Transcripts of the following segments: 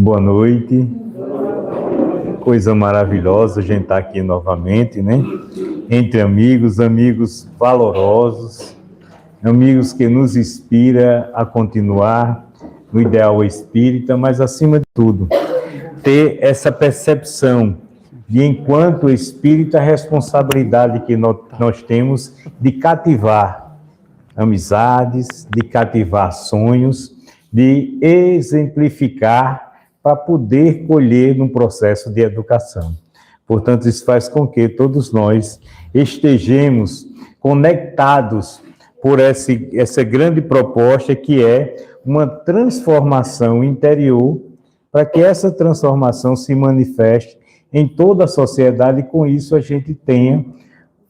Boa noite. Coisa maravilhosa a gente estar aqui novamente, né? Entre amigos, amigos valorosos, amigos que nos inspiram a continuar no ideal espírita, mas acima de tudo, ter essa percepção de, enquanto espírita, a responsabilidade que nós temos de cativar amizades, de cativar sonhos, de exemplificar para poder colher num processo de educação. Portanto, isso faz com que todos nós estejamos conectados por essa grande proposta que é uma transformação interior, para que essa transformação se manifeste em toda a sociedade e com isso a gente tenha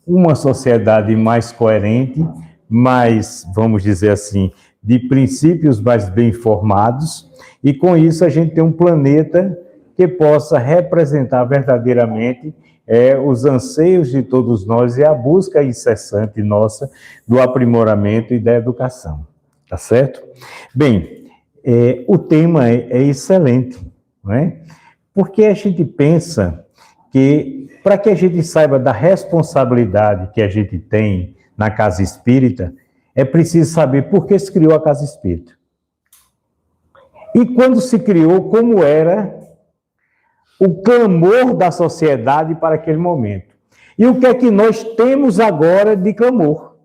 uma sociedade mais coerente, mais, vamos dizer assim, de princípios mais bem formados, e com isso a gente tem um planeta que possa representar verdadeiramente os anseios de todos nós e a busca incessante nossa do aprimoramento e da educação. Tá certo? Bem, o tema é excelente, não é? Porque a gente pensa que, para que a gente saiba da responsabilidade que a gente tem na casa espírita, é preciso saber por que se criou a casa espírita. E quando se criou, como era o clamor da sociedade para aquele momento. E o que é que nós temos agora de clamor?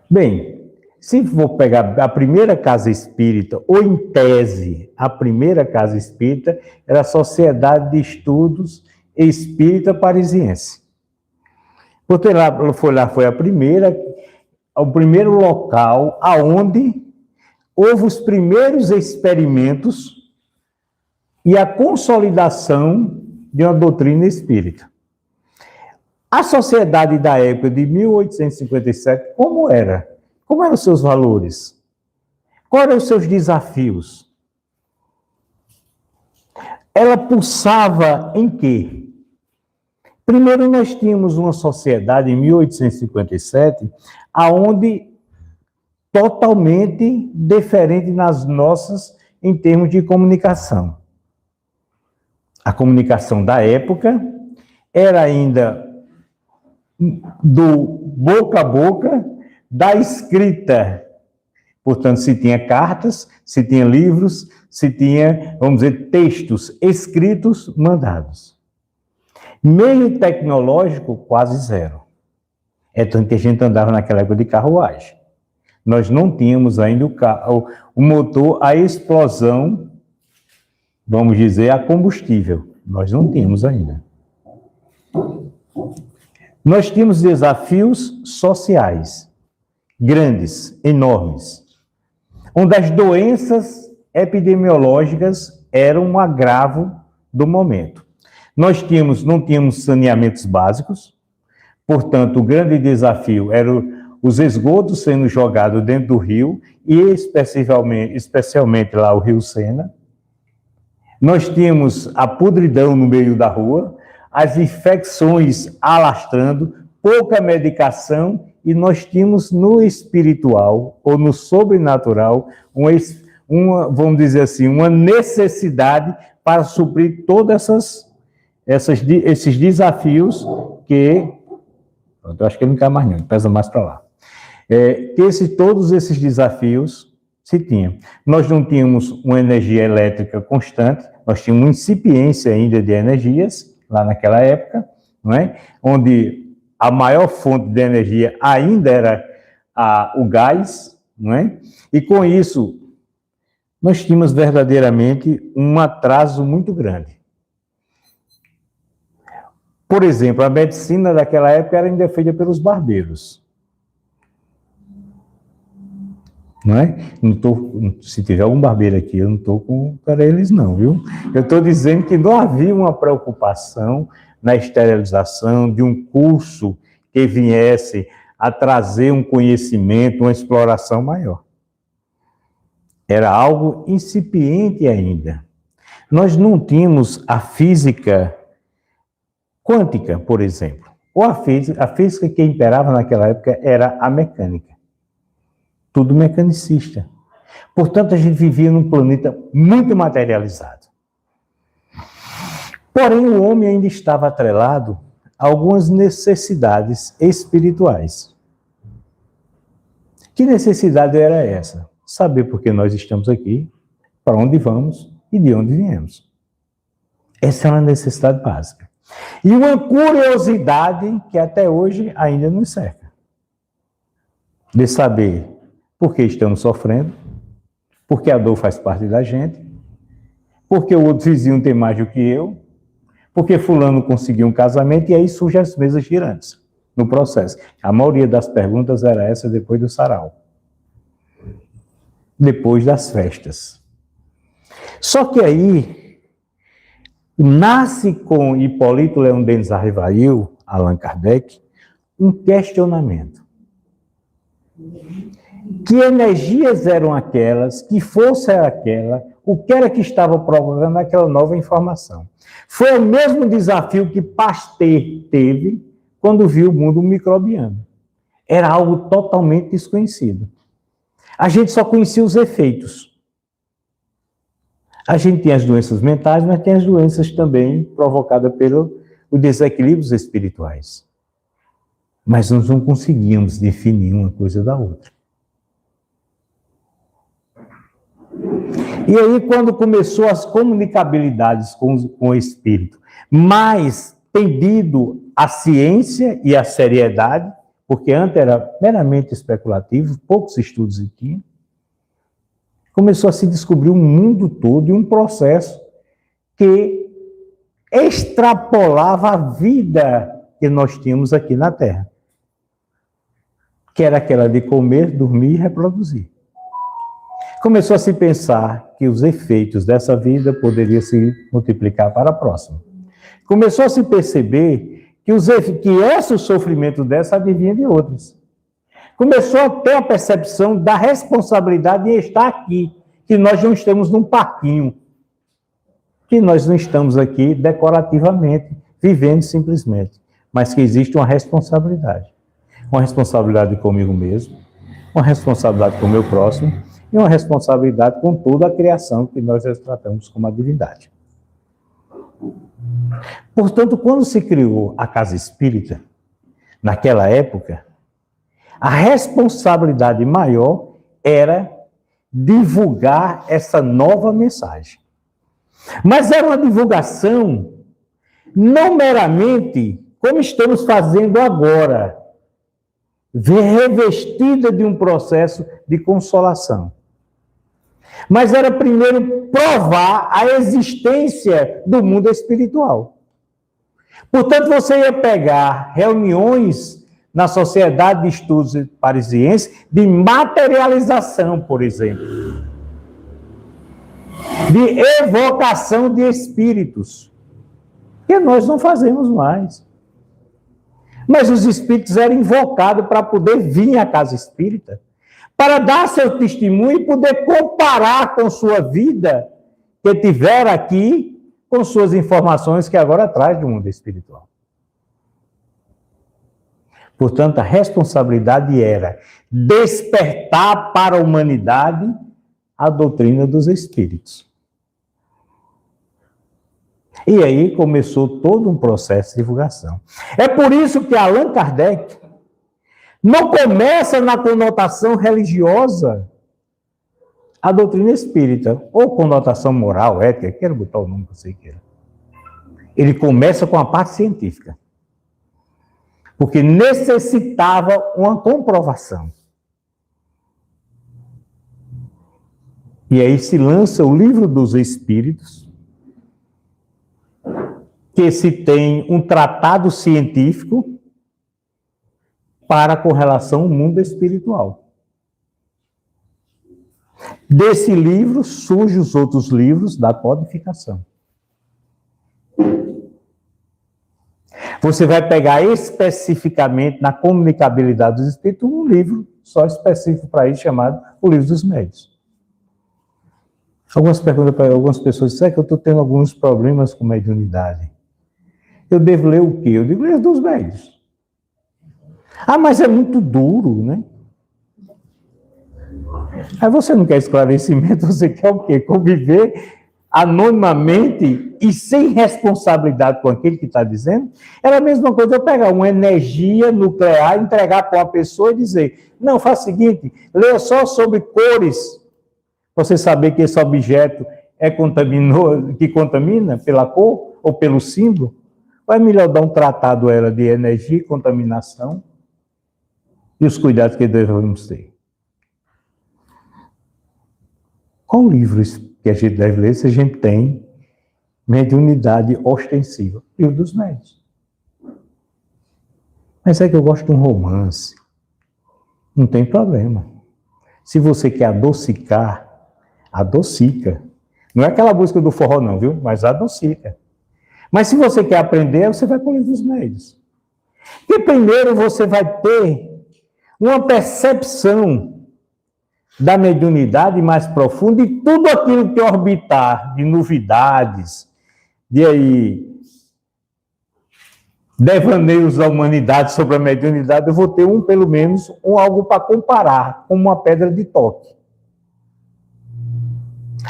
Bem, se for pegar a primeira casa espírita, ou em tese, a primeira casa espírita era a Sociedade de Estudos Espírita Parisiense. Porque foi a primeira, o primeiro local aonde houve os primeiros experimentos e a consolidação de uma doutrina espírita. A sociedade da época de 1857, como era? Como eram os seus valores? Quais eram os seus desafios? Ela pulsava em quê? Primeiro, nós tínhamos uma sociedade em 1857, aonde totalmente diferente nas nossas em termos de comunicação. A comunicação da época era ainda do boca a boca, da escrita. Portanto, se tinha cartas, se tinha livros, se tinha, vamos dizer, textos escritos mandados. Meio tecnológico, quase zero. É tanto que a gente andava naquela época de carruagem. Nós não tínhamos ainda o motor, a explosão, vamos dizer, a combustível. Nós não tínhamos ainda. Nós tínhamos desafios sociais, grandes, enormes, onde as doenças epidemiológicas eram um agravo do momento. Não tínhamos saneamentos básicos, portanto, o grande desafio era os esgotos sendo jogados dentro do rio, e especialmente lá o Rio Sena. Nós tínhamos a podridão no meio da rua, as infecções alastrando, pouca medicação, e nós tínhamos no espiritual, ou no sobrenatural, vamos dizer assim, uma necessidade para suprir todos esses desafios que... Eu acho que ele não quer mais não, ele pesa mais para lá. Todos esses desafios se tinham. Nós não tínhamos uma energia elétrica constante, nós tínhamos uma incipiência ainda de energias, lá naquela época, não é? Onde a maior fonte de energia ainda era o gás, não é? E com isso, nós tínhamos verdadeiramente um atraso muito grande. Por exemplo, a medicina daquela época era ainda feita pelos barbeiros. Não é? Se tiver algum barbeiro aqui, eu não estou para eles não, viu? Eu estou dizendo que não havia uma preocupação na esterilização de um curso que viesse a trazer um conhecimento, uma exploração maior. Era algo incipiente ainda. Nós não tínhamos a física quântica, por exemplo. Ou a física que imperava naquela época era a mecânica. Tudo mecanicista. Portanto, a gente vivia num planeta muito materializado. Porém, o homem ainda estava atrelado a algumas necessidades espirituais. Que necessidade era essa? Saber por que nós estamos aqui, para onde vamos e de onde viemos. Essa é uma necessidade básica. E uma curiosidade que até hoje ainda nos cerca. De saber por que estamos sofrendo, porque a dor faz parte da gente, porque o outro vizinho tem mais do que eu, porque fulano conseguiu um casamento, e aí surgem as mesas girantes no processo. A maioria das perguntas era essa depois do sarau. Depois das festas. Só que aí, nasce com Hipólito Leon Denis Arrivail, Allan Kardec, um questionamento. Que energias eram aquelas, que força era aquela, o que era que estava provocando aquela nova informação. Foi o mesmo desafio que Pasteur teve quando viu o mundo microbiano. Era algo totalmente desconhecido. A gente só conhecia os efeitos. A gente tem as doenças mentais, mas tem as doenças também provocadas pelos desequilíbrios espirituais. Mas nós não conseguíamos definir uma coisa da outra. E aí, quando começou as comunicabilidades com o espírito, mais tendido à ciência e à seriedade, porque antes era meramente especulativo, poucos estudos tinha, começou a se descobrir um mundo todo e um processo que extrapolava a vida que nós tínhamos aqui na Terra, que era aquela de comer, dormir e reproduzir. Começou a se pensar que os efeitos dessa vida poderiam se multiplicar para a próxima. Começou a se perceber que esse sofrimento dessa advinha de outros. Começou a ter a percepção da responsabilidade de estar aqui, que nós não estamos num parquinho, que nós não estamos aqui decorativamente, vivendo simplesmente, mas que existe uma responsabilidade. Uma responsabilidade comigo mesmo, uma responsabilidade com o meu próximo, e uma responsabilidade com toda a criação que nós tratamos como a divindade. Portanto, quando se criou a Casa Espírita, naquela época, a responsabilidade maior era divulgar essa nova mensagem. Mas era uma divulgação não meramente como estamos fazendo agora, revestida de um processo de consolação. Mas era primeiro provar a existência do mundo espiritual. Portanto, você ia pegar reuniões na Sociedade de Estudos Parisienses de materialização, por exemplo. De evocação de espíritos. Que nós não fazemos mais. Mas os espíritos eram invocados para poder vir à casa espírita, para dar seu testemunho e poder comparar com sua vida que tiveram aqui com suas informações que agora traz do mundo espiritual. Portanto, a responsabilidade era despertar para a humanidade a doutrina dos espíritos. E aí começou todo um processo de divulgação. É por isso que Allan Kardec não começa na conotação religiosa a doutrina espírita, ou conotação moral, ética, quero botar o nome que você queira. Ele começa com a parte científica. Porque necessitava uma comprovação. E aí se lança o Livro dos Espíritos, que se tem um tratado científico para a correlação ao mundo espiritual. Desse livro surgem os outros livros da codificação. Você vai pegar especificamente na comunicabilidade dos espíritos um livro só específico para isso, chamado O Livro dos Médiuns. Algumas perguntas para algumas pessoas dizem que eu estou tendo alguns problemas com mediunidade. Eu devo ler o quê? Eu digo, ler dos médiuns. Ah, mas é muito duro, né? Aí você não quer esclarecimento, você quer o quê? Conviver anonimamente e sem responsabilidade com aquele que está dizendo? Era a mesma coisa eu pegar uma energia nuclear, entregar para uma pessoa e dizer, não, faz o seguinte, leia só sobre cores, você saber que esse objeto que contamina pela cor ou pelo símbolo. Ou é melhor dar um tratado a ela de energia e contaminação e os cuidados que devemos ter? Qual livro que a gente deve ler se a gente tem mediunidade ostensiva? Livro dos Médiuns. Mas é que eu gosto de um romance. Não tem problema. Se você quer adocicar, adocica. Não é aquela música do forró não, viu? Mas adocica. Mas se você quer aprender, você vai para o livro dos Médiuns. E primeiro você vai ter uma percepção da mediunidade mais profunda e tudo aquilo que orbitar de novidades, de aí devaneios da humanidade sobre a mediunidade, eu vou ter pelo menos, algo para comparar, como uma pedra de toque.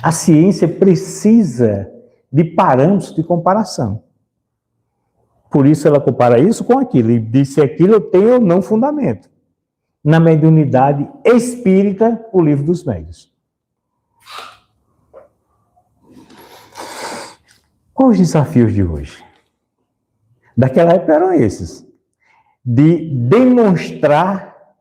A ciência precisa de parâmetros de comparação. Por isso ela compara isso com aquilo, e diz se aquilo tem ou não fundamento. Na mediunidade espírita, o livro dos médiuns. Quais os desafios de hoje? Daquela época eram esses. De demonstrar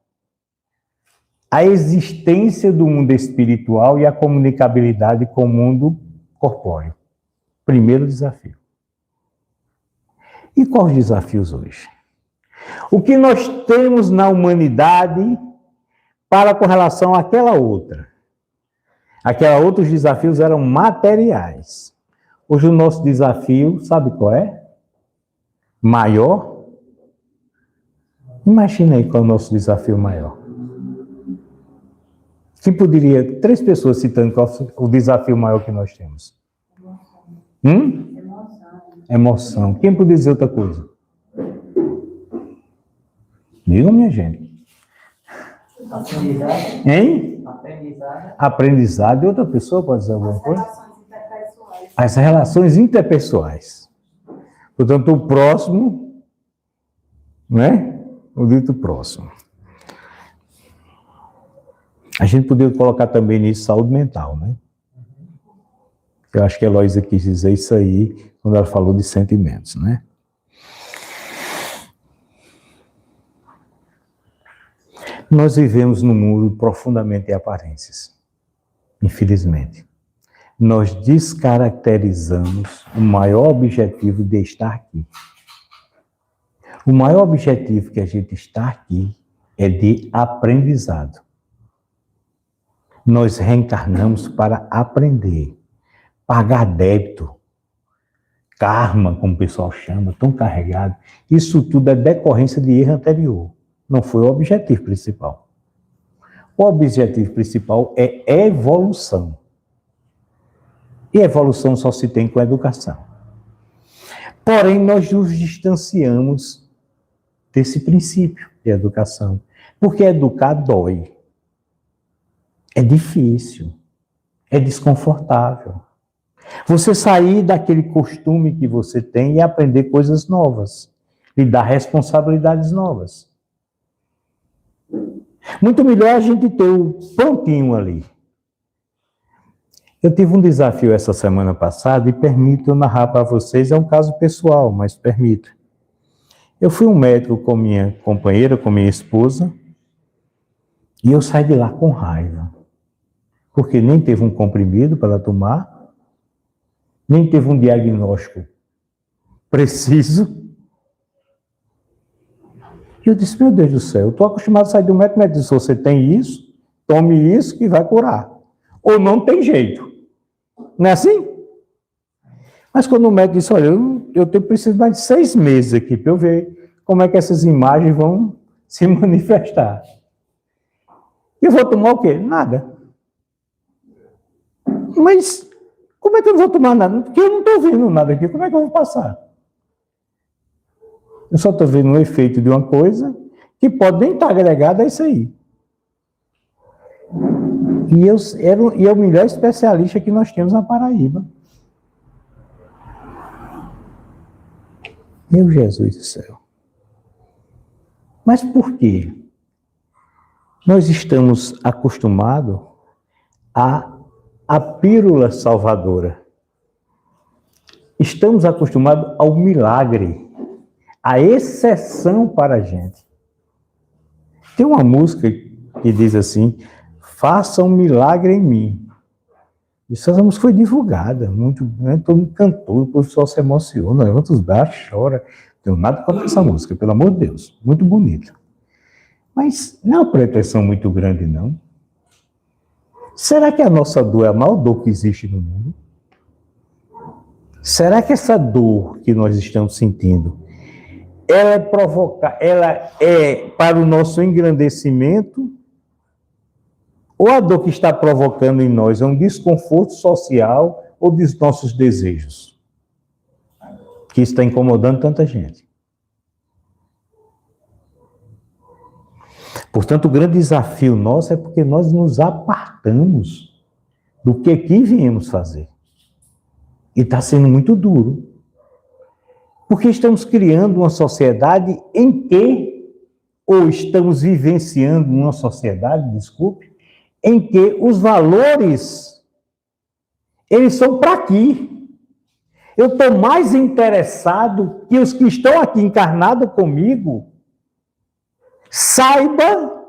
a existência do mundo espiritual e a comunicabilidade com o mundo corpóreo. Primeiro desafio. E quais os desafios hoje? O que nós temos na humanidade para com relação àquela outra? Aquela outra, os desafios eram materiais. Hoje o nosso desafio, sabe qual é? Maior? Imagina aí qual é o nosso desafio maior. Quem poderia, 3 pessoas citando qual é o desafio maior que nós temos? Emoção. Quem poderia dizer outra coisa? Diga, minha gente. Aprendizado. Hein? Aprendizado. E outra pessoa pode dizer alguma coisa? As relações interpessoais. Portanto, o próximo, né? O dito próximo. A gente poderia colocar também nisso saúde mental, né? Eu acho que a Heloísa quis dizer isso aí quando ela falou de sentimentos, né? Nós vivemos num mundo profundamente em aparências, infelizmente. Nós descaracterizamos o maior objetivo de estar aqui. O maior objetivo que a gente está aqui é de aprendizado. Nós reencarnamos para aprender, pagar débito, karma, como o pessoal chama, tão carregado. Isso tudo é decorrência de erro anterior. Não foi o objetivo principal. O objetivo principal é evolução. E evolução só se tem com educação. Porém, nós nos distanciamos desse princípio de educação. Porque educar dói. É difícil. É desconfortável. Você sair daquele costume que você tem e aprender coisas novas. E dar responsabilidades novas. Muito melhor a gente ter o prontinho ali. Eu tive um desafio essa semana passada e permito eu narrar para vocês, é um caso pessoal, mas permito. Eu fui um médico com minha companheira, com minha esposa, e eu saí de lá com raiva. Porque nem teve um comprimido para ela tomar, nem teve um diagnóstico preciso. E eu disse, meu Deus do céu, eu estou acostumado a sair do médico, mas disse, você tem isso, tome isso que vai curar. Ou não tem jeito. Não é assim? Mas quando o médico disse, olha, eu preciso mais de 6 meses aqui para eu ver como é que essas imagens vão se manifestar. E eu vou tomar o quê? Nada. Mas como é que eu não vou tomar nada? Porque eu não estou vendo nada aqui, como é que eu vou passar? Eu só estou vendo um efeito de uma coisa que pode nem estar agregada a isso aí. E é o melhor especialista que nós temos na Paraíba. Meu Jesus do céu. Mas por quê? Nós estamos acostumados à pílula salvadora. Estamos acostumados ao milagre, à exceção para a gente. Tem uma música que diz assim: faça um milagre em mim. Essa música foi divulgada, muito, né? Todo mundo cantou, o pessoal se emociona, levanta os braços, chora. Não tenho nada contra essa música, pelo amor de Deus, muito bonita. Mas não é uma pretensão muito grande, não. Será que a nossa dor é a maior dor que existe no mundo? Será que essa dor que nós estamos sentindo, ela é para o nosso engrandecimento? Ou a dor que está provocando em nós é um desconforto social ou dos nossos desejos? Que está incomodando tanta gente. Portanto, o grande desafio nosso é porque nós nos apartamos do que aqui viemos fazer. E está sendo muito duro. Porque estamos criando uma sociedade em que, ou estamos vivenciando uma sociedade, desculpe, em que os valores, eles são para aqui. Eu estou mais interessado que os que estão aqui encarnados comigo saiba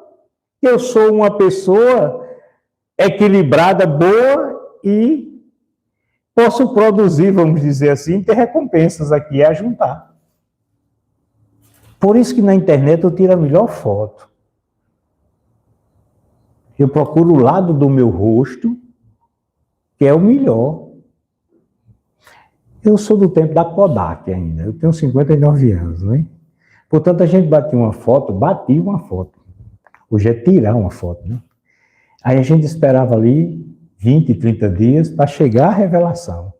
que eu sou uma pessoa equilibrada, boa e posso produzir, vamos dizer assim, ter recompensas aqui a juntar. Por isso que na internet eu tiro a melhor foto. Eu procuro o lado do meu rosto, que é o melhor. Eu sou do tempo da Kodak ainda, eu tenho 59 anos, né? Portanto, a gente batia uma foto. Hoje é tirar uma foto, né? Aí a gente esperava ali 20, 30 dias para chegar a revelação.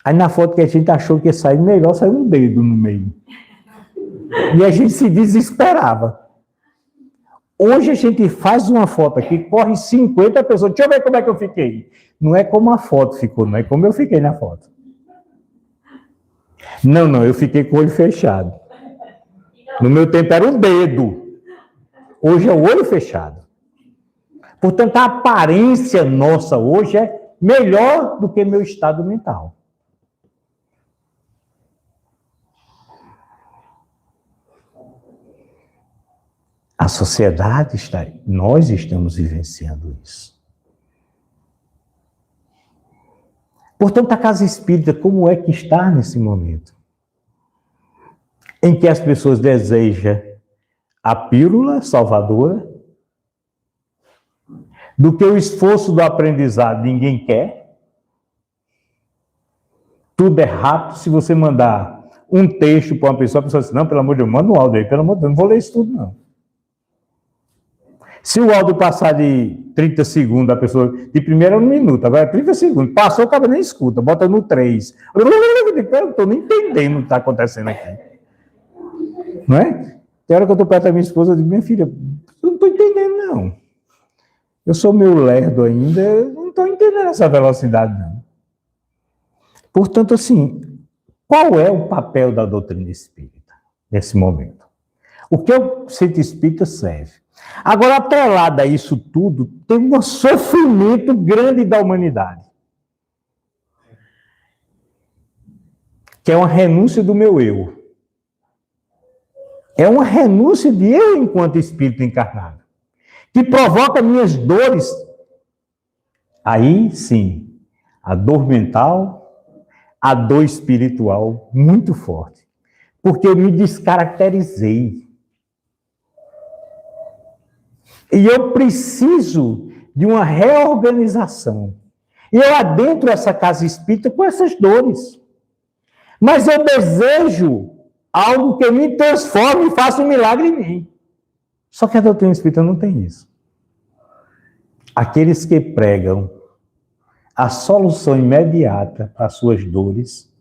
Aí na foto que a gente achou que ia sair melhor, saiu um dedo no meio. E a gente se desesperava. Hoje a gente faz uma foto aqui, corre 50 pessoas. Deixa eu ver como é que eu fiquei. Não é como a foto ficou, não é como eu fiquei na foto. Não, eu fiquei com o olho fechado. No meu tempo era um dedo. Hoje é o olho fechado. Portanto, a aparência nossa hoje é melhor do que meu estado mental. A sociedade está aí. Nós estamos vivenciando isso. Portanto, a casa espírita, como é que está nesse momento? Em que as pessoas desejam a pílula salvadora, do que o esforço do aprendizado ninguém quer. Tudo é rápido. Se você mandar um texto para uma pessoa, a pessoa diz, não, pelo amor de Deus, manda um áudio aí, pelo amor de Deus, não vou ler isso tudo, não. Se o áudio passar de 30 segundos, a pessoa, de primeiro é 1 minuto, agora é 30 segundos, passou, o cara nem escuta, bota no 3. Eu não estou nem entendendo o que está acontecendo aqui. Não é? Tem hora que eu estou perto da minha esposa, eu digo, minha filha, eu não estou entendendo, não. Eu sou meio lerdo ainda, eu não estou entendendo essa velocidade, não. Portanto, assim, qual é o papel da doutrina espírita nesse momento? O que o centro espírita serve? Agora, atrelado a isso tudo, tem um sofrimento grande da humanidade. Que é uma renúncia do meu eu. É uma renúncia de eu enquanto espírito encarnado. Que provoca minhas dores. Aí, sim, a dor mental, a dor espiritual, muito forte. Porque eu me descaracterizei. E eu preciso de uma reorganização. E eu adentro essa casa espírita com essas dores. Mas eu desejo algo que me transforme e faça um milagre em mim. Só que a doutrina espírita não tem isso. Aqueles que pregam a solução imediata para as suas dores,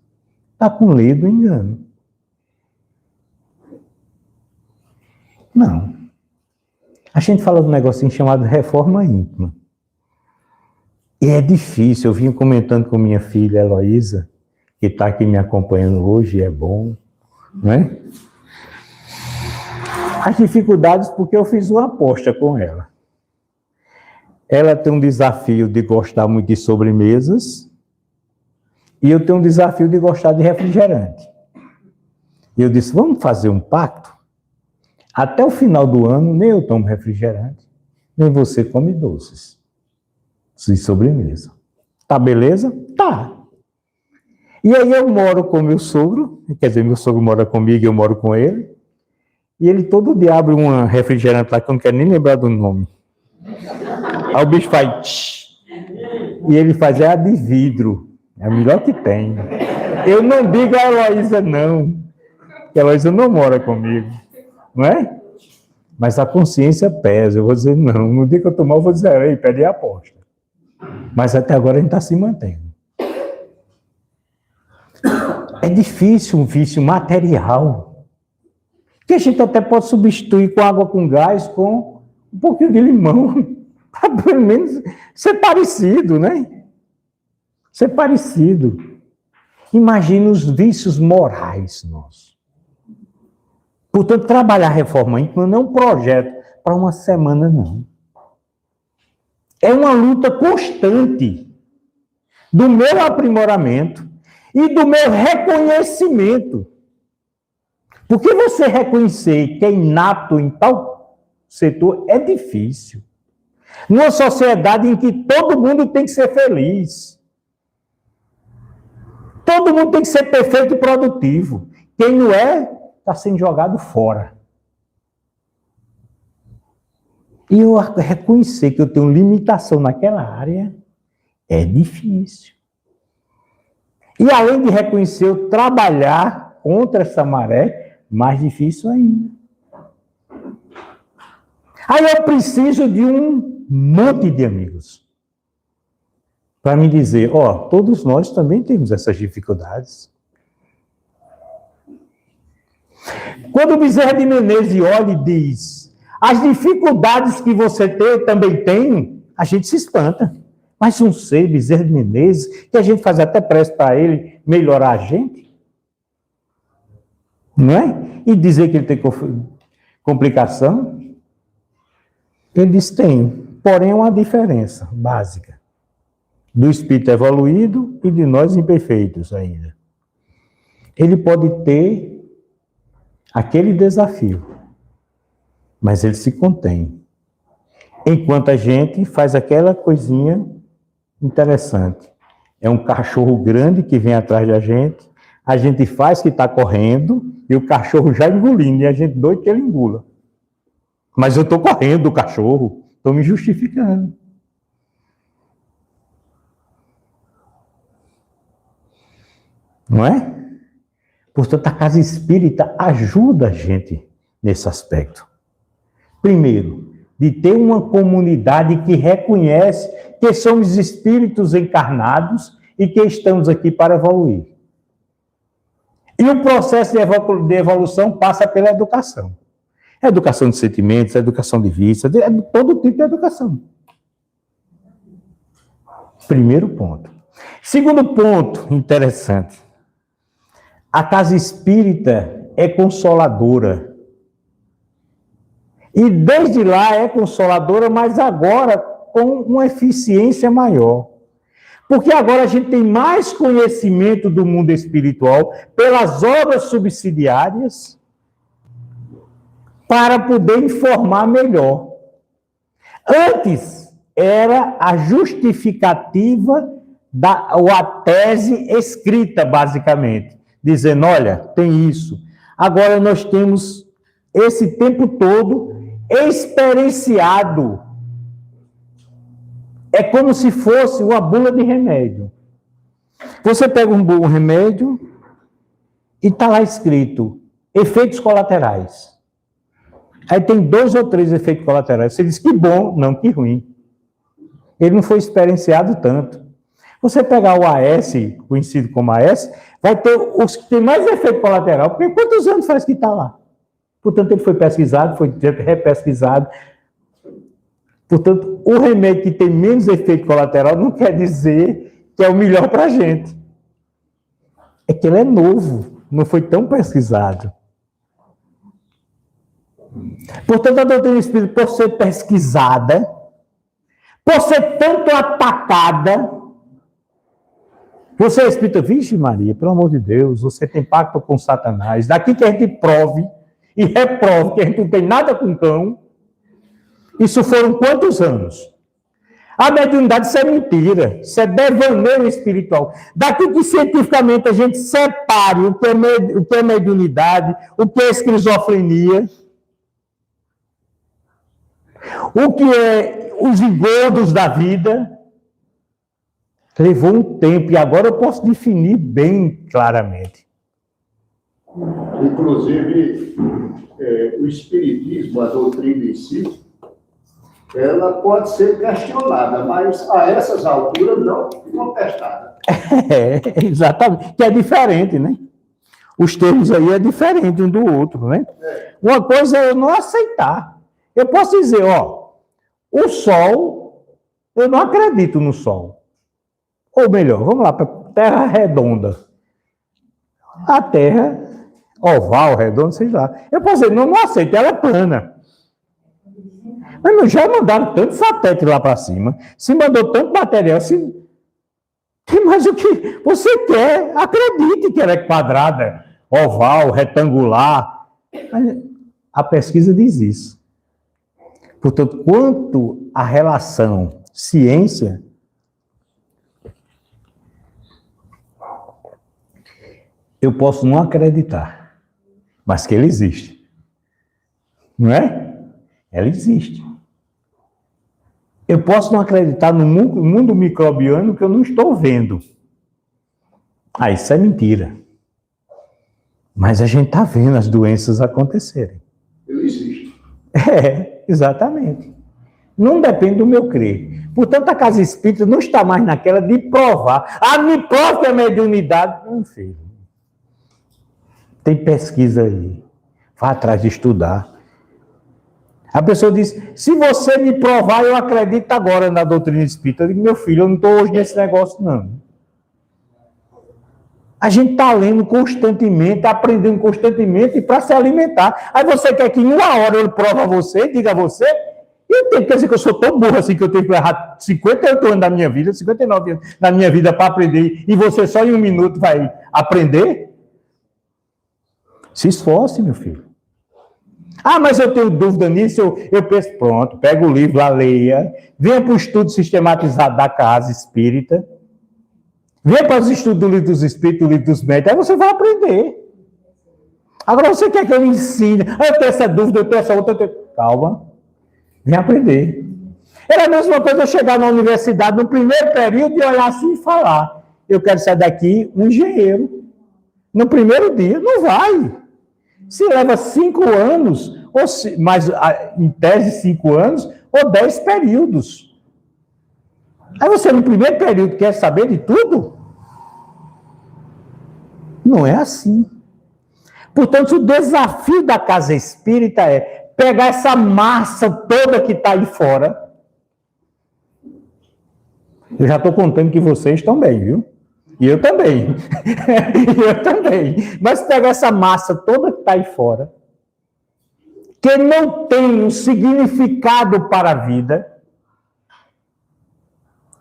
está com ledo e engano. Não. A gente fala de um negocinho chamado reforma íntima. E é difícil, eu vim comentando com minha filha Heloísa, que está aqui me acompanhando hoje, é bom, não é? As dificuldades porque eu fiz uma aposta com ela. Ela tem um desafio de gostar muito de sobremesas e eu tenho um desafio de gostar de refrigerante. E eu disse, vamos fazer um pacto? Até o final do ano, nem eu tomo refrigerante, nem você come doces de sobremesa. Tá beleza? Tá. E aí eu moro com meu sogro, quer dizer, meu sogro mora comigo e eu moro com ele, e ele todo dia abre uma refrigerante lá que eu não quero nem lembrar do nome. Aí o bicho faz tch, e ele faz a de vidro, é a melhor que tem. Eu não digo a Heloísa não, que a Heloísa não mora comigo, não é? Mas a consciência pesa, eu vou dizer não, no dia que eu tomar eu vou dizer, ei, perdi a aposta. Mas até agora a gente está se mantendo. É difícil um vício material, que a gente até pode substituir com água com gás, com um pouquinho de limão, para pelo menos ser parecido, né? Ser parecido. Imagina os vícios morais nossos. Portanto, trabalhar a reforma íntima não é um projeto para uma semana, não. É uma luta constante do meu aprimoramento e do meu reconhecimento. Porque você reconhecer que é inato em tal setor é difícil. Numa sociedade em que todo mundo tem que ser feliz. Todo mundo tem que ser perfeito e produtivo. Quem não é, está sendo jogado fora. E eu reconhecer que eu tenho limitação naquela área é difícil. E além de reconhecer, eu trabalhar contra essa maré, mais difícil ainda. Aí eu preciso de um monte de amigos para me dizer, ó, todos nós também temos essas dificuldades. Quando o Bezerra de Menezes olha e diz, as dificuldades que você tem, eu também tenho, a gente se espanta. Mas um ser, Bezerra de Menezes, que a gente faz até prece para ele melhorar a gente, não é? E dizer que ele tem complicação, ele diz, tem, porém é uma diferença básica do espírito evoluído e de nós imperfeitos ainda. Ele pode ter aquele desafio, mas ele se contém. Enquanto a gente faz aquela coisinha interessante. É um cachorro grande que vem atrás da gente, a gente faz que está correndo e o cachorro já engolindo, e a gente doido que ele engula. Mas eu estou correndo do cachorro, estou me justificando. Não é? Portanto, a casa espírita ajuda a gente nesse aspecto. Primeiro, de ter uma comunidade que reconhece que somos espíritos encarnados e que estamos aqui para evoluir. E o processo de evolução passa pela educação. Educação de sentimentos, educação de vista, todo tipo de educação. Primeiro ponto. Segundo ponto interessante. A casa espírita é consoladora. E desde lá é consoladora, mas agora com uma eficiência maior. Porque agora a gente tem mais conhecimento do mundo espiritual pelas obras subsidiárias para poder informar melhor. Antes era a justificativa ou a tese escrita, basicamente, dizendo, olha, tem isso. Agora nós temos esse tempo todo experienciado. É como se fosse uma bula de remédio. Você pega um remédio e está lá escrito efeitos colaterais. Aí tem 2 ou 3 efeitos colaterais. Você diz que bom, não, que ruim. Ele não foi experienciado tanto. Você pegar o AS, conhecido como AS, vai ter os que tem mais efeito colateral, porque quantos anos faz que está lá? Portanto, ele foi pesquisado, foi repesquisado. Portanto, o remédio que tem menos efeito colateral não quer dizer que é o melhor para a gente. É que ele é novo, não foi tão pesquisado. Portanto, a doutrina espírita, por ser pesquisada, por ser tanto atacada, você é espírita, vixe Maria, pelo amor de Deus, você tem pacto com Satanás, daqui que a gente prove e reprove que a gente não tem nada com cão, isso foram quantos anos? A mediunidade, isso é mentira, isso é devaneio espiritual. Daqui que cientificamente a gente separe o que é mediunidade, o que é esquizofrenia, o que é os engodos da vida, levou um tempo e agora eu posso definir bem claramente. Inclusive, o espiritismo, a doutrina em si, ela pode ser questionada, mas a essas alturas não contestada. Exatamente, que é diferente, né? Os termos aí é diferente um do outro, né? Uma coisa é eu não aceitar. Eu posso dizer, ó, o Sol, eu não acredito no Sol. Ou melhor, vamos lá para a Terra redonda. A Terra oval, redonda, sei lá. Eu posso dizer, não aceito, ela é plana. Mas já mandaram tanto satélite lá para cima, se mandou tanto material, tem mais o que você quer, acredite que ela é quadrada, oval, retangular. A pesquisa diz isso. Portanto, quanto à relação ciência, eu posso não acreditar, mas que ele existe. Não é? Ela existe. Eu posso não acreditar no mundo microbiano que eu não estou vendo. Ah, isso é mentira. Mas a gente está vendo as doenças acontecerem. Ele existe. Exatamente. Não depende do meu crer. Portanto, a casa espírita não está mais naquela de provar. Ah, me prova que é mediunidade. Não, filho. Tem pesquisa aí. Vá atrás de estudar. A pessoa diz, se você me provar, eu acredito agora na doutrina espírita. Eu digo, meu filho, eu não estou hoje nesse negócio, não. A gente está lendo constantemente, aprendendo constantemente para se alimentar. Aí você quer que em uma hora eu prove a você, diga a você, e quer dizer que eu sou tão burro assim que eu tenho que errar 58 anos da minha vida, 59 anos da minha vida para aprender, e você só em um minuto vai aprender? Se esforce, meu filho. Ah, mas eu tenho dúvida nisso, eu penso, pronto, pega o livro lá, leia, venha para o estudo sistematizado da casa espírita, venha para os estudos do livro dos espíritos, do livro dos médicos, aí você vai aprender. Agora você quer que eu ensine, eu tenho essa dúvida, eu tenho essa outra, calma, venha aprender. Era a mesma coisa eu chegar na universidade no primeiro período e olhar assim e falar, eu quero sair daqui um engenheiro. No primeiro dia, não vai. Se leva 5 anos, mas em tese 5 anos, ou 10 períodos. Aí você, no primeiro período, quer saber de tudo? Não é assim. Portanto, o desafio da casa espírita é pegar essa massa toda que está aí fora. Eu já estou contando que vocês estão bem, viu? E eu também. Eu também. Mas pegar essa massa toda que está aí fora, que não tem um significado para a vida,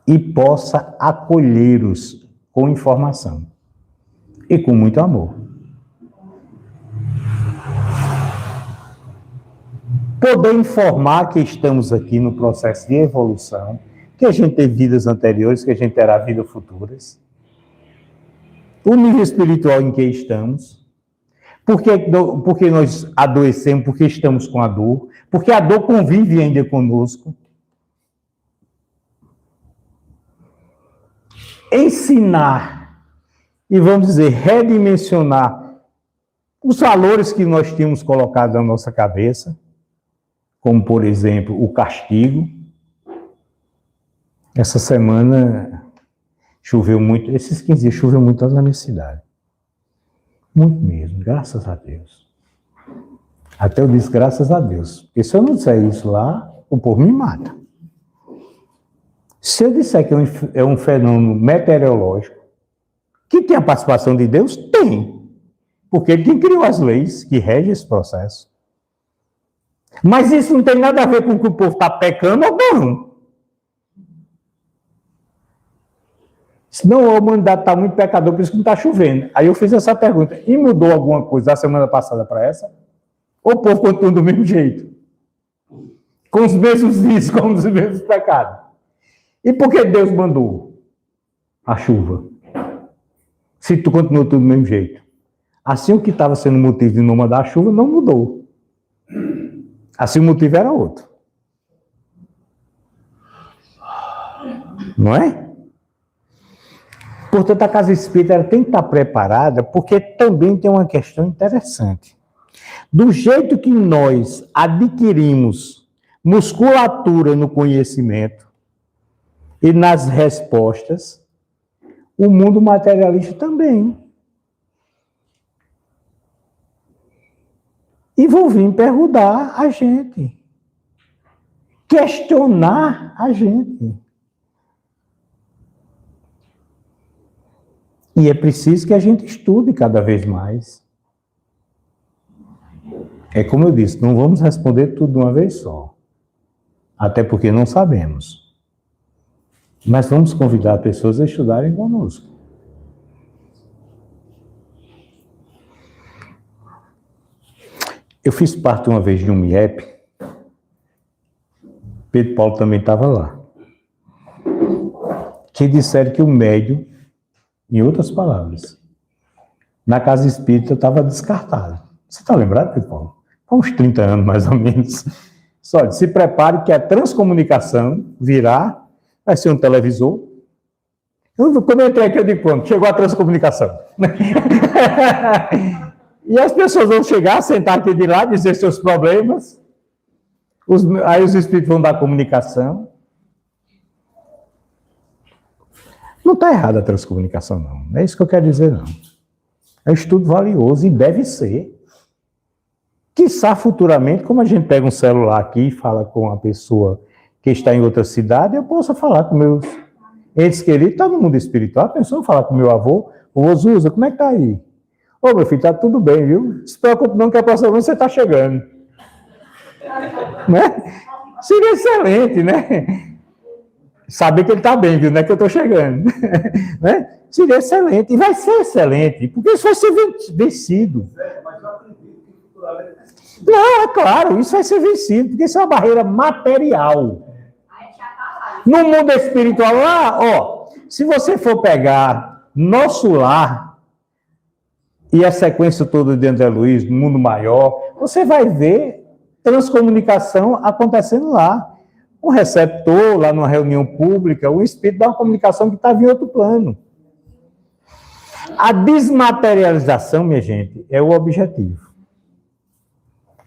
e possa acolhê-los com informação e com muito amor. Poder informar que estamos aqui no processo de evolução, que a gente teve vidas anteriores, que a gente terá vidas futuras, o nível espiritual em que estamos, porque nós adoecemos, porque estamos com a dor, porque a dor convive ainda conosco. Ensinar e, vamos dizer, redimensionar os valores que nós tínhamos colocado na nossa cabeça, como, por exemplo, o castigo. Essa semana choveu muito, esses 15 dias choveu muito na minha cidade. Muito mesmo, graças a Deus. Até eu disse graças a Deus, porque se eu não disser isso lá, o povo me mata. Se eu disser que é um fenômeno meteorológico, que tem a participação de Deus? Tem. Porque ele que criou as leis que regem esse processo. Mas isso não tem nada a ver com o que o povo está pecando ou não. Senão a humanidade está muito pecador, por isso que não está chovendo. Aí eu fiz essa pergunta. E mudou alguma coisa da semana passada para essa? Ou o povo continua do mesmo jeito? Com os mesmos vícios, com os mesmos pecados? E por que Deus mandou a chuva? Se tu continua tudo do mesmo jeito. Assim o que estava sendo motivo de não mandar a chuva não mudou. Assim o motivo era outro. Não é? Portanto, a casa espírita ela tem que estar preparada, porque também tem uma questão interessante. Do jeito que nós adquirimos musculatura no conhecimento e nas respostas, o mundo materialista também. E vão vir perguntar a gente. Questionar a gente. E é preciso que a gente estude cada vez mais. É como eu disse, não vamos responder tudo de uma vez só. Até porque não sabemos. Mas vamos convidar pessoas a estudarem conosco. Eu fiz parte uma vez de um MIEP. Pedro Paulo também estava lá. Que disseram que o médium, em outras palavras, na casa espírita estava descartado. Você está lembrado, Pedro Paulo? Há uns 30 anos, mais ou menos. Só se prepare que a transcomunicação virá, vai ser um televisor. Quando eu entrei aqui, eu digo, pronto, chegou a transcomunicação. E as pessoas vão chegar, sentar aqui de lá, dizer seus problemas. Aí os espíritos vão dar comunicação. Não está errada a transcomunicação, não. Não é isso que eu quero dizer, não. É um estudo valioso e deve ser. Quiçá futuramente, como a gente pega um celular aqui e fala com a pessoa que está em outra cidade, eu posso falar com meus entes queridos, está no mundo espiritual, pensou em falar com meu avô, ô Zusa, como é que está aí? Ô meu filho, está tudo bem, viu? Não se preocupe não que a próxima vez você está chegando. Né? Seria excelente, né? Saber que ele está bem, viu? Não é que eu estou chegando. Né? Seria excelente, e vai ser excelente, porque isso vai ser vencido. Mas eu acredito que futuramente... Não, é claro, isso vai ser vencido, porque isso é uma barreira material. No mundo espiritual, lá, ó, se você for pegar nosso lar e a sequência toda de André Luiz, no mundo maior, você vai ver transcomunicação acontecendo lá. Um receptor, lá numa reunião pública, o espírito dá uma comunicação que estava em outro plano. A desmaterialização, minha gente, é o objetivo.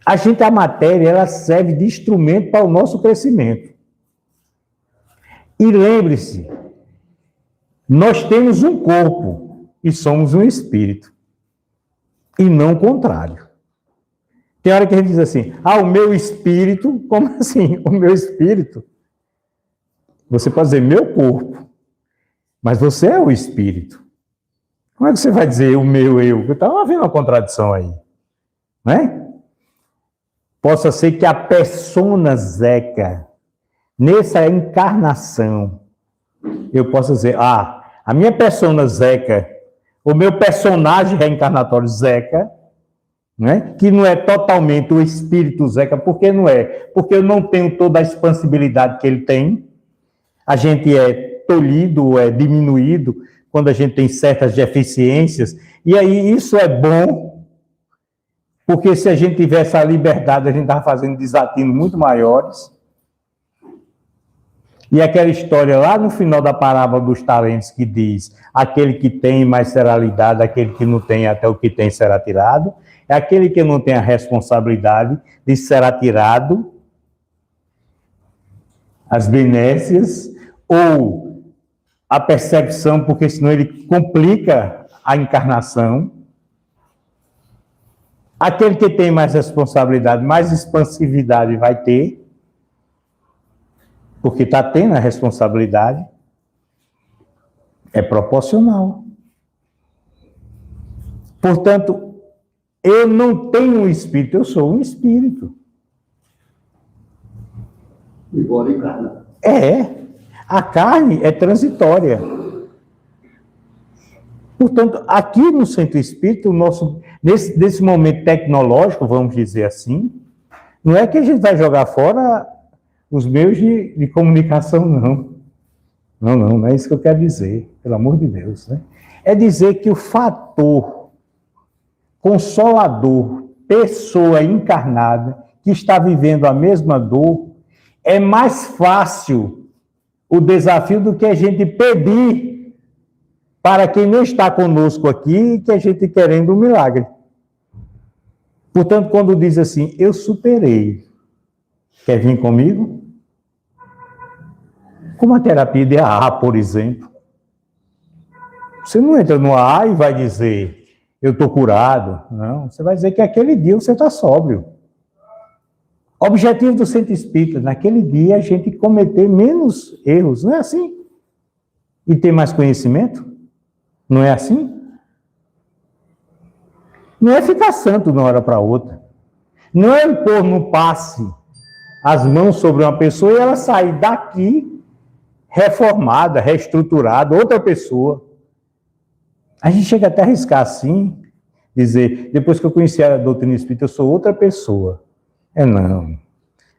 A matéria, ela serve de instrumento para o nosso crescimento. E lembre-se, nós temos um corpo e somos um espírito. E não o contrário. Tem hora que a gente diz assim, o meu espírito, como assim? O meu espírito? Você pode dizer meu corpo, mas você é o espírito. Como é que você vai dizer o meu eu? Está havendo uma contradição aí. Não é? Possa ser que a persona Zeca, nessa encarnação, eu possa dizer, a minha persona Zeca, o meu personagem reencarnatório Zeca, né, que não é totalmente o espírito Zeca, por que não é? Porque eu não tenho toda a expansibilidade que ele tem, a gente é tolhido, é diminuído, quando a gente tem certas deficiências, e aí isso é bom, porque se a gente tivesse a liberdade, a gente estava fazendo desatinos muito maiores. E aquela história lá no final da parábola dos talentos que diz, aquele que tem mais será lhe dado, aquele que não tem até o que tem será tirado, é aquele que não tem a responsabilidade de será tirado as benécias ou a percepção, porque senão ele complica a encarnação. Aquele que tem mais responsabilidade, mais expansividade vai ter. porque está tendo a responsabilidade, é proporcional. Portanto, eu não tenho um espírito, eu sou um espírito. Embora encarnado. A carne é transitória. Portanto, aqui no Centro Espírita, nesse momento tecnológico, vamos dizer assim, não é que a gente vai jogar fora os meios de comunicação, não. Não é isso que eu quero dizer, pelo amor de Deus, né? É dizer que o fator consolador, pessoa encarnada, que está vivendo a mesma dor, é mais fácil o desafio do que a gente pedir para quem não está conosco aqui, que a gente querendo um milagre. Portanto, quando diz assim, eu superei, quer vir comigo? Como a terapia de AA, por exemplo. Você não entra no AA e vai dizer, eu estou curado. Não, você vai dizer que aquele dia você está sóbrio. Objetivo do Centro Espírita, naquele dia a gente cometer menos erros, não é assim? E ter mais conhecimento? Não é assim? Não é ficar santo de uma hora para outra. Não é impor no passe as mãos sobre uma pessoa e ela sair daqui reformada, reestruturada, outra pessoa. A gente chega até a arriscar assim, dizer, depois que eu conheci a doutrina espírita, eu sou outra pessoa. Não.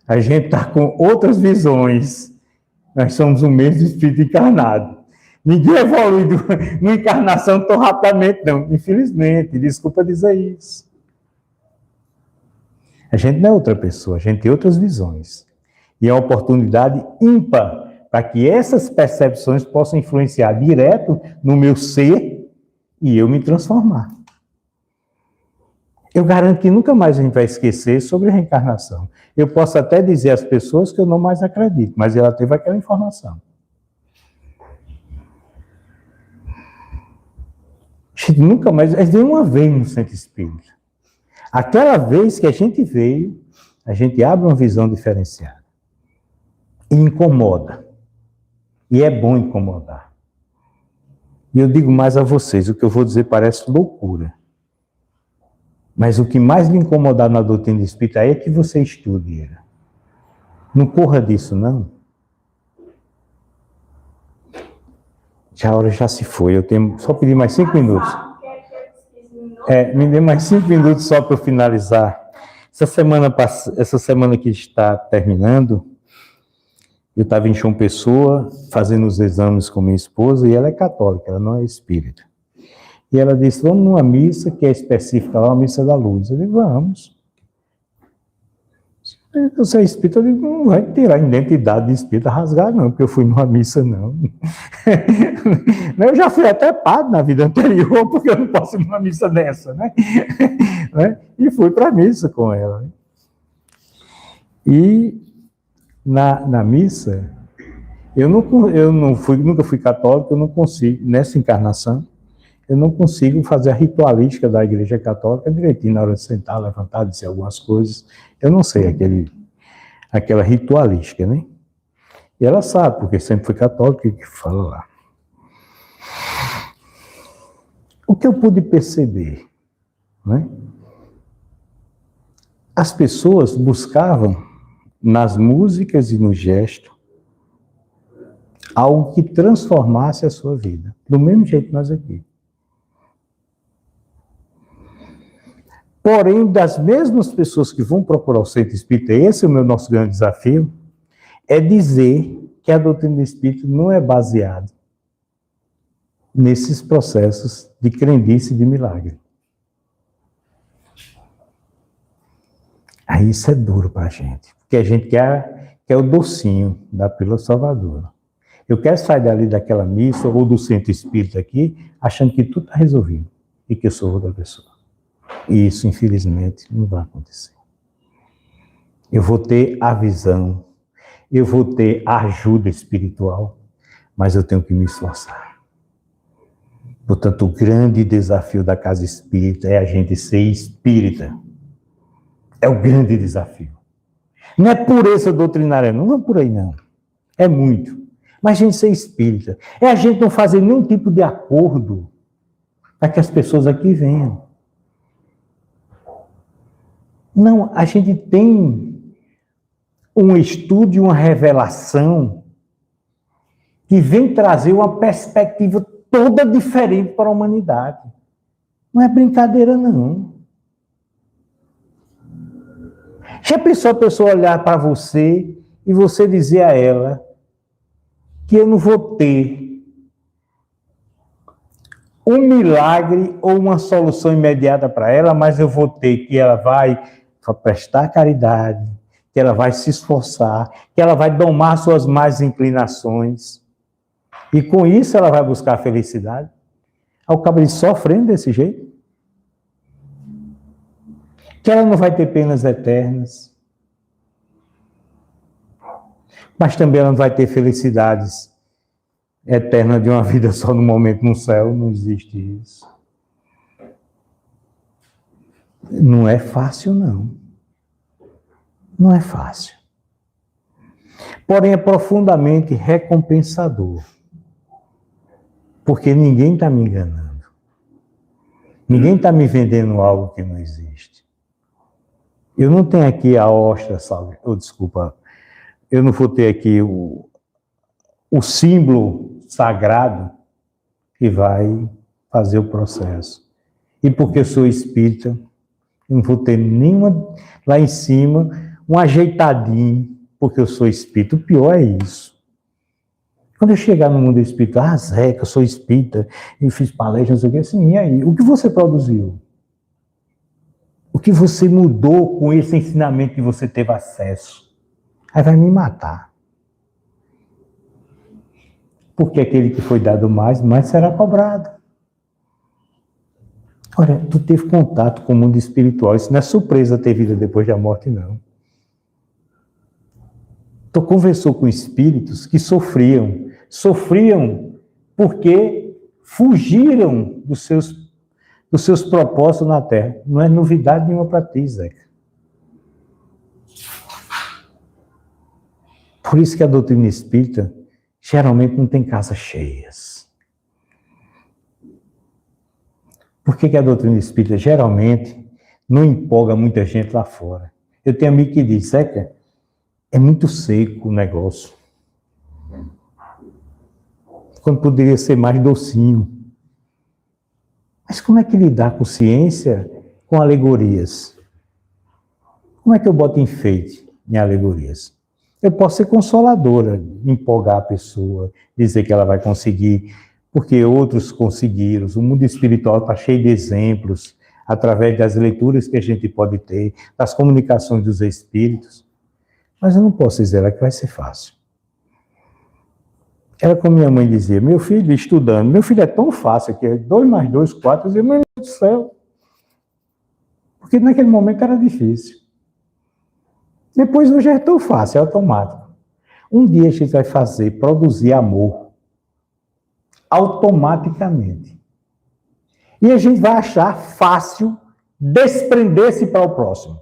A gente está com outras visões. Nós somos o mesmo espírito encarnado. Ninguém evolui numa encarnação tão rapidamente, não. Infelizmente, desculpa dizer isso. A gente não é outra pessoa, a gente tem outras visões. E é uma oportunidade ímpar para que essas percepções possam influenciar direto no meu ser e eu me transformar. Eu garanto que nunca mais a gente vai esquecer sobre a reencarnação. Eu posso até dizer às pessoas que eu não mais acredito, mas ela teve aquela informação. A gente nunca mais... A gente veio uma vez no Centro Espírita. Aquela vez que a gente veio, a gente abre uma visão diferenciada. E incomoda. E é bom incomodar. E eu digo mais a vocês, o que eu vou dizer parece loucura. Mas o que mais me incomodar na doutrina espírita é que você estude. Não corra disso, não. A hora já se foi, eu tenho só pedir mais 5 minutos. Me dê mais 5 minutos só para eu finalizar. Essa semana que está terminando, eu estava em João Pessoa, fazendo os exames com minha esposa, e ela é católica, ela não é espírita. E ela disse, vamos numa missa que é específica lá, uma missa da luz. Eu digo, vamos. Você é espírita, eu digo, não vai tirar a identidade de espírita, rasgar não, porque eu fui numa missa, não. Eu já fui até padre na vida anterior, porque eu não posso ir numa missa dessa, né? E fui para a missa com ela. E na missa, eu nunca fui católico, eu não consigo, nessa encarnação, eu não consigo fazer a ritualística da Igreja Católica direitinho, na hora de sentar, levantar, dizer algumas coisas. Eu não sei aquela ritualística, né? E ela sabe, porque sempre foi católica, que fala lá. O que eu pude perceber, né? As pessoas buscavam, nas músicas e no gesto, algo que transformasse a sua vida. Do mesmo jeito nós aqui. Porém, das mesmas pessoas que vão procurar o Centro Espírita, esse é o nosso grande desafio, é dizer que a doutrina espírita não é baseada nesses processos de crendice e de milagre. Aí isso é duro para a gente, porque a gente quer o docinho da pílula salvadora. Eu quero sair dali daquela missa ou do Centro Espírita aqui, achando que tudo está resolvido e que eu sou outra pessoa. E isso, infelizmente, não vai acontecer. Eu vou ter a visão, eu vou ter a ajuda espiritual, mas eu tenho que me esforçar. Portanto, o grande desafio da casa espírita é a gente ser espírita. É o grande desafio. Não é pureza doutrinária, não é por aí, não. É muito. Mas a gente ser espírita. É a gente não fazer nenhum tipo de acordo para que as pessoas aqui venham. Não, a gente tem um estudo e uma revelação que vem trazer uma perspectiva toda diferente para a humanidade. Não é brincadeira, não. Já pensou a pessoa olhar para você e você dizer a ela que eu não vou ter um milagre ou uma solução imediata para ela, mas eu vou ter que ela vai prestar caridade, que ela vai se esforçar, que ela vai domar suas más inclinações, e com isso ela vai buscar a felicidade? Ao cabo de sofrendo desse jeito? Que ela não vai ter penas eternas, mas também ela não vai ter felicidades eternas de uma vida só no momento no céu. Não existe isso. Não é fácil, não. Não é fácil. Porém, é profundamente recompensador. Porque ninguém está me enganando. Ninguém está me vendendo algo que não existe. Eu não tenho aqui a ostra, sabe? Desculpa. Eu não vou ter aqui o símbolo sagrado que vai fazer o processo. E porque eu sou espírita, eu não vou ter nenhuma lá em cima, um ajeitadinho, porque eu sou espírita. O pior é isso. Quando eu chegar no mundo espírita, Zeca, eu sou espírita, eu fiz palestra, não sei o que, assim, e aí? O que você produziu? O que você mudou com esse ensinamento que você teve acesso? Aí vai me matar. Porque aquele que foi dado mais será cobrado. Olha, tu teve contato com o mundo espiritual, isso não é surpresa ter vida depois da morte, não. Tu conversou com espíritos que sofriam porque fugiram dos seus propósitos na Terra. Não é novidade nenhuma para ti, Zeca. Por isso que a doutrina espírita geralmente não tem casas cheias. Por que a doutrina espírita geralmente não empolga muita gente lá fora? Eu tenho amigo que diz, Zeca, é muito seco o negócio. Quando poderia ser mais docinho. Mas como é que lidar com ciência, com alegorias? Como é que eu boto enfeite em alegorias? Eu posso ser consoladora, empolgar a pessoa, dizer que ela vai conseguir, porque outros conseguiram. O mundo espiritual está cheio de exemplos, através das leituras que a gente pode ter, das comunicações dos espíritos. Mas eu não posso dizer ela que vai ser fácil. Era como minha mãe dizia, meu filho estudando, meu filho é tão fácil que é 2 mais 2, 4, eu dizia, meu Deus do céu. Porque naquele momento era difícil. Depois hoje é tão fácil, é automático. Um dia a gente vai produzir amor, automaticamente. E a gente vai achar fácil desprender-se para o próximo.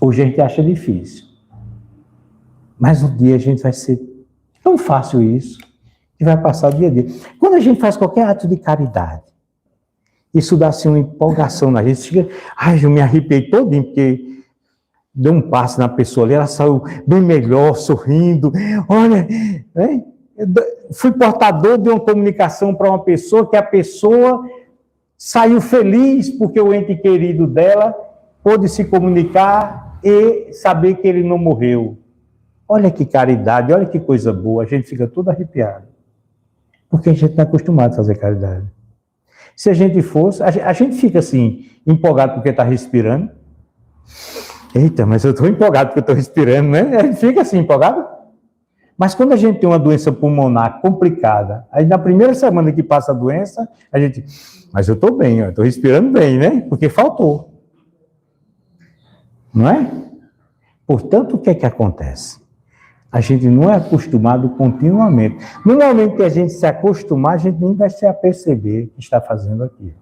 Hoje a gente acha difícil. Mas um dia a gente vai ser tão fácil isso, que vai passar o dia a dia. Quando a gente faz qualquer ato de caridade, isso dá assim uma empolgação na gente. Chega, eu me arrepiei todinho, porque deu um passo na pessoa ali, ela saiu bem melhor, sorrindo. Olha, fui portador de uma comunicação para uma pessoa, que a pessoa saiu feliz porque o ente querido dela pôde se comunicar e saber que ele não morreu. Olha que caridade, olha que coisa boa, a gente fica todo arrepiado. Porque a gente não é acostumado a fazer caridade. Se a gente fosse, a gente fica assim, empolgado porque está respirando. Eita, mas eu estou empolgado porque eu estou respirando, né? A gente fica assim, empolgado. Mas quando a gente tem uma doença pulmonar complicada, aí na primeira semana que passa a doença, a gente, mas eu estou bem, eu estou respirando bem, né? Porque faltou. Não é? Portanto, o que é que acontece? A gente não é acostumado continuamente. No momento que a gente se acostumar, a gente nem vai se aperceber que está fazendo aquilo.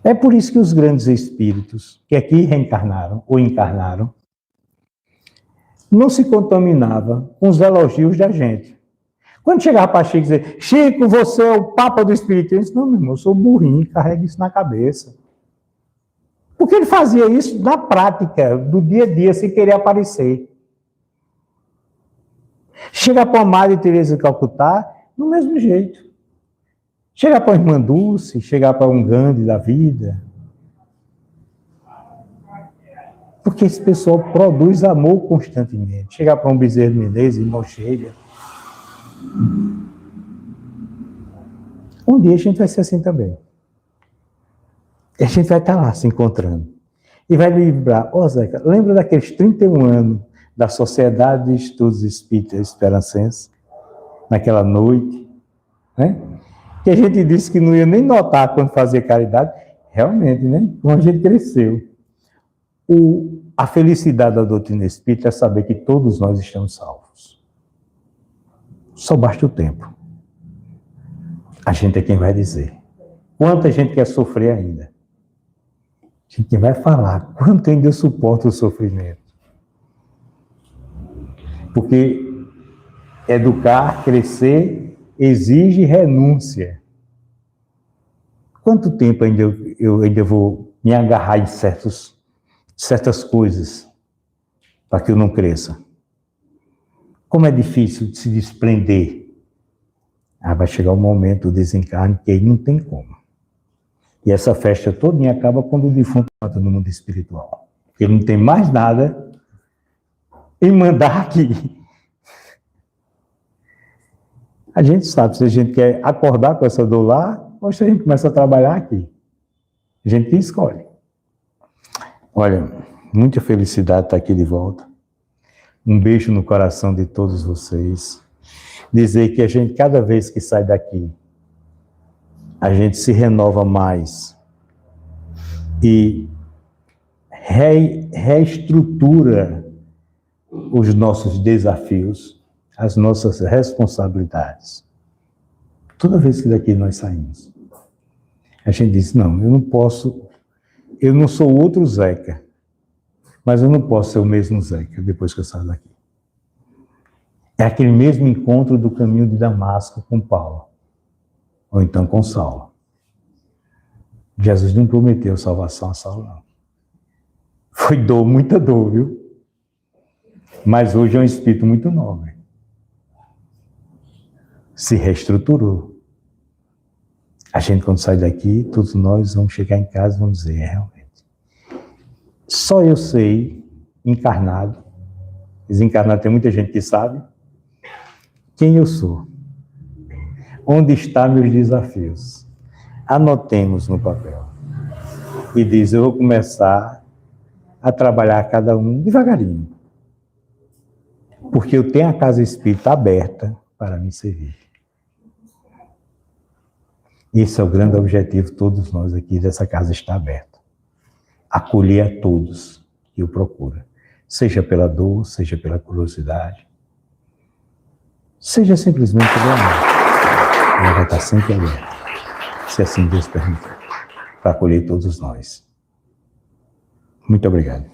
É por isso que os grandes espíritos, que aqui reencarnaram ou encarnaram, não se contaminava com os elogios da gente. Quando chegava para Chico e dizer, Chico, você é o Papa do Espiritismo, eu disse, não, meu irmão, eu sou burrinho, carrega isso na cabeça. Porque ele fazia isso na prática, do dia a dia, sem querer aparecer. Chega para a Madre Teresa de Calcutá, do mesmo jeito. Chegar para a Irmã Dulce, chegar para um Gandhi da vida. Porque esse pessoal produz amor constantemente. Chegar para um Bezerra de Menezes, irmão Sheila. Um dia a gente vai ser assim também. E a gente vai estar lá se encontrando. E vai lembrar, Zeca, lembra daqueles 31 anos da Sociedade de Estudos Espíritas Esperancenses? Naquela noite, né? Que a gente disse que não ia nem notar quando fazia caridade. Realmente, né? Como a gente cresceu. A felicidade da doutrina espírita é saber que todos nós estamos salvos. Só basta o tempo. A gente é quem vai dizer. Quanta gente quer sofrer ainda? A gente vai falar quanto ainda eu suporto o sofrimento. Porque educar, crescer, exige renúncia. Quanto tempo ainda eu ainda vou me agarrar em certas coisas para que eu não cresça? Como é difícil de se desprender. Vai chegar o momento do desencarne que aí não tem como. E essa festa todinha acaba quando o defunto entra no mundo espiritual. Ele não tem mais nada em mandar aqui. A gente sabe se a gente quer acordar com essa dor lá ou se a gente começa a trabalhar aqui. A gente que escolhe. Olha, muita felicidade estar aqui de volta. Um beijo no coração de todos vocês. Dizer que a gente, cada vez que sai daqui, a gente se renova mais e reestrutura os nossos desafios, as nossas responsabilidades. Toda vez que daqui nós saímos, a gente diz, não, eu não sou outro Zeca, mas eu não posso ser o mesmo Zeca depois que eu saio daqui. É aquele mesmo encontro do caminho de Damasco com Paulo, ou então com Saulo. Jesus não prometeu salvação a Saulo, não. Foi dor, muita dor, viu? Mas hoje é um espírito muito nobre. Se reestruturou. A gente, quando sai daqui, todos nós vamos chegar em casa e vamos dizer, realmente. Só eu sei, encarnado, desencarnado tem muita gente que sabe, quem eu sou. Onde estão meus desafios? Anotemos no papel. E diz, eu vou começar a trabalhar cada um devagarinho. Porque eu tenho a casa espírita aberta para me servir. Esse é o grande objetivo de todos nós aqui, dessa casa está aberta. Acolher a todos que o procuram. Seja pela dor, seja pela curiosidade, seja simplesmente pelo amor. Ela vai estar sempre aberta, se assim Deus permitir, para acolher todos nós. Muito obrigado.